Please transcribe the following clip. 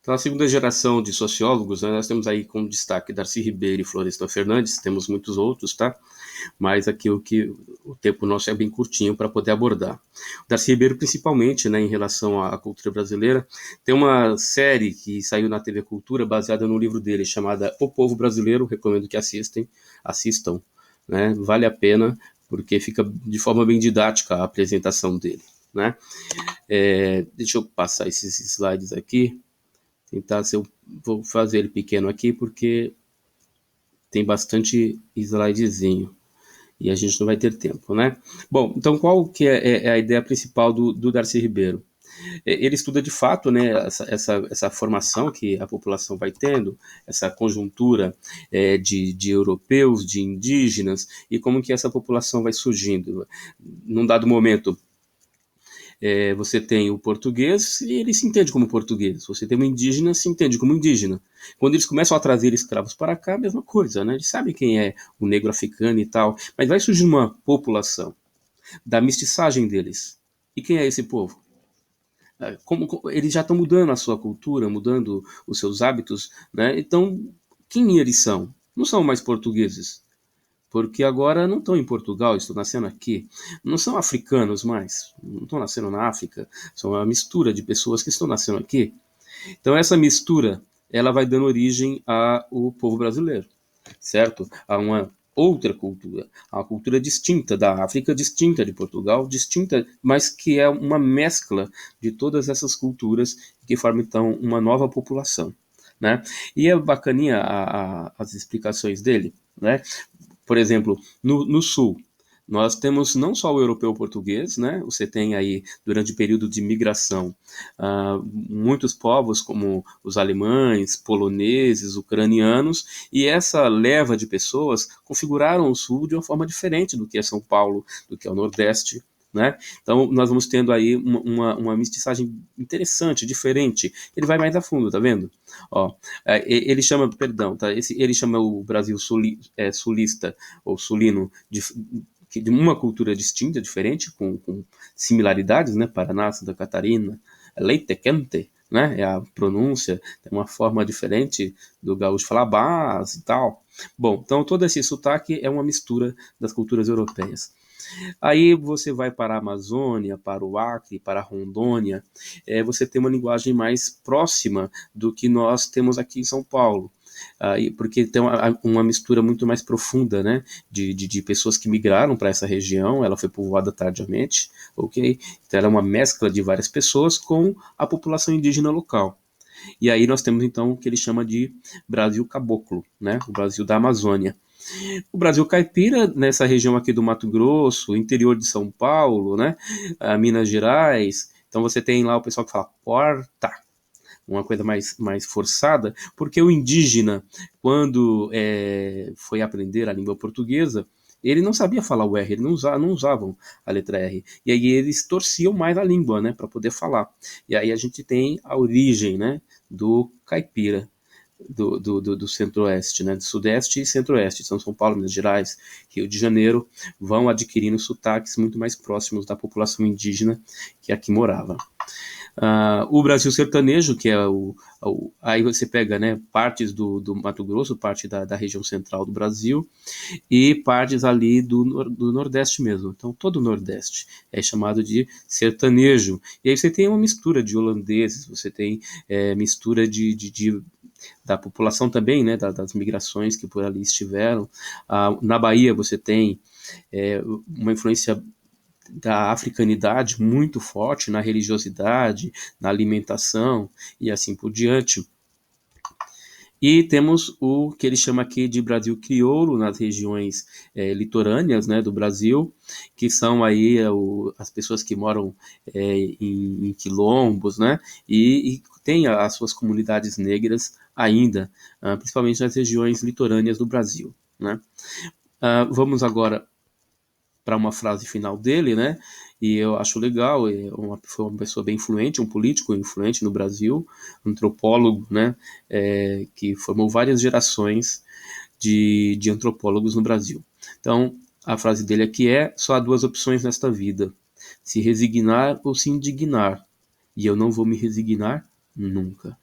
Então, a segunda geração de sociólogos, né, nós temos aí como destaque Darcy Ribeiro e Florestan Fernandes, temos muitos outros, tá? Mas aqui o tempo nosso é bem curtinho para poder abordar. O Darcy Ribeiro, principalmente, né, em relação à cultura brasileira, tem uma série que saiu na TV Cultura baseada no livro dele, chamada O Povo Brasileiro, recomendo que assistam, né? Vale a pena, porque fica de forma bem didática a apresentação dele, né? Deixa eu passar esses slides aqui. Tentar ser, vou fazer ele pequeno aqui porque tem bastante slidezinho e a gente não vai ter tempo, né? Bom, então qual que é a ideia principal do Darcy Ribeiro? Ele estuda de fato, né, essa formação que a população vai tendo, essa conjuntura de europeus, de indígenas, e como que essa população vai surgindo. Num dado momento, você tem o português e ele se entende como português. Você tem um indígena, se entende como indígena. Quando eles começam a trazer escravos para cá, a mesma coisa, né? Eles sabem quem é o negro africano e tal, mas vai surgir uma população da mestiçagem deles. E quem é esse povo? Eles já estão mudando a sua cultura, mudando os seus hábitos, né? Então, quem eles são? Não são mais portugueses, porque agora não estão em Portugal, estão nascendo aqui. Não são africanos mais, não estão nascendo na África, são uma mistura de pessoas que estão nascendo aqui. Então essa mistura, ela vai dando origem ao povo brasileiro, certo? A uma outra cultura, a uma cultura distinta da África, distinta de Portugal, distinta, mas que é uma mescla de todas essas culturas que formam então uma nova população, né? E é bacaninha as explicações dele, né? Por exemplo, no Sul, nós temos não só o europeu português, né? Você tem aí, durante o período de migração, muitos povos como os alemães, poloneses, ucranianos, e essa leva de pessoas configuraram o Sul de uma forma diferente do que é São Paulo, do que é o Nordeste, né? Então, nós vamos tendo aí uma mestiçagem interessante, diferente. Ele vai mais a fundo, tá vendo? Ó, ele chama, perdão, tá? Ele chama o Brasil sulista ou sulino de uma cultura distinta, diferente, com similaridades, né? Paraná, Santa Catarina, leite quente, né? É a pronúncia, tem uma forma diferente do gaúcho falar base e tal. Bom, então todo esse sotaque é uma mistura das culturas europeias. Aí você vai para a Amazônia, para o Acre, para a Rondônia, você tem uma linguagem mais próxima do que nós temos aqui em São Paulo. Porque tem uma mistura muito mais profunda, né, de pessoas que migraram para essa região, ela foi povoada tardiamente, ok? Então ela é uma mescla de várias pessoas com a população indígena local. E aí nós temos então o que ele chama de Brasil Caboclo, né, o Brasil da Amazônia. O Brasil caipira, nessa região aqui do Mato Grosso, interior de São Paulo, né, Minas Gerais, então você tem lá o pessoal que fala porta, uma coisa mais forçada, porque o indígena, quando foi aprender a língua portuguesa, ele não sabia falar o R, eles não usavam a letra R. E aí eles torciam mais a língua, né, para poder falar. E aí a gente tem a origem, né, do caipira, do centro-oeste, né, do sudeste e centro-oeste, São Paulo, Minas Gerais, Rio de Janeiro, vão adquirindo sotaques muito mais próximos da população indígena que aqui morava. O Brasil sertanejo, que é aí você pega, né, partes do Mato Grosso, parte da região central do Brasil e partes ali do Nordeste mesmo. Então todo o Nordeste é chamado de sertanejo. E aí você tem uma mistura de holandeses, você tem mistura da população também, né, das migrações que por ali estiveram. Na Bahia você tem uma influência da africanidade muito forte na religiosidade, na alimentação e assim por diante. E temos o que ele chama aqui de Brasil crioulo, nas regiões litorâneas, né, do Brasil, que são aí as pessoas que moram em quilombos, né, e tem as suas comunidades negras ainda, principalmente nas regiões litorâneas do Brasil, né. Vamos agora para uma frase final dele, né? E eu acho legal, foi uma pessoa bem influente, um político influente no Brasil, um antropólogo, né? Que formou várias gerações de antropólogos no Brasil. Então, a frase dele aqui é: só há duas opções nesta vida, se resignar ou se indignar, e eu não vou me resignar nunca.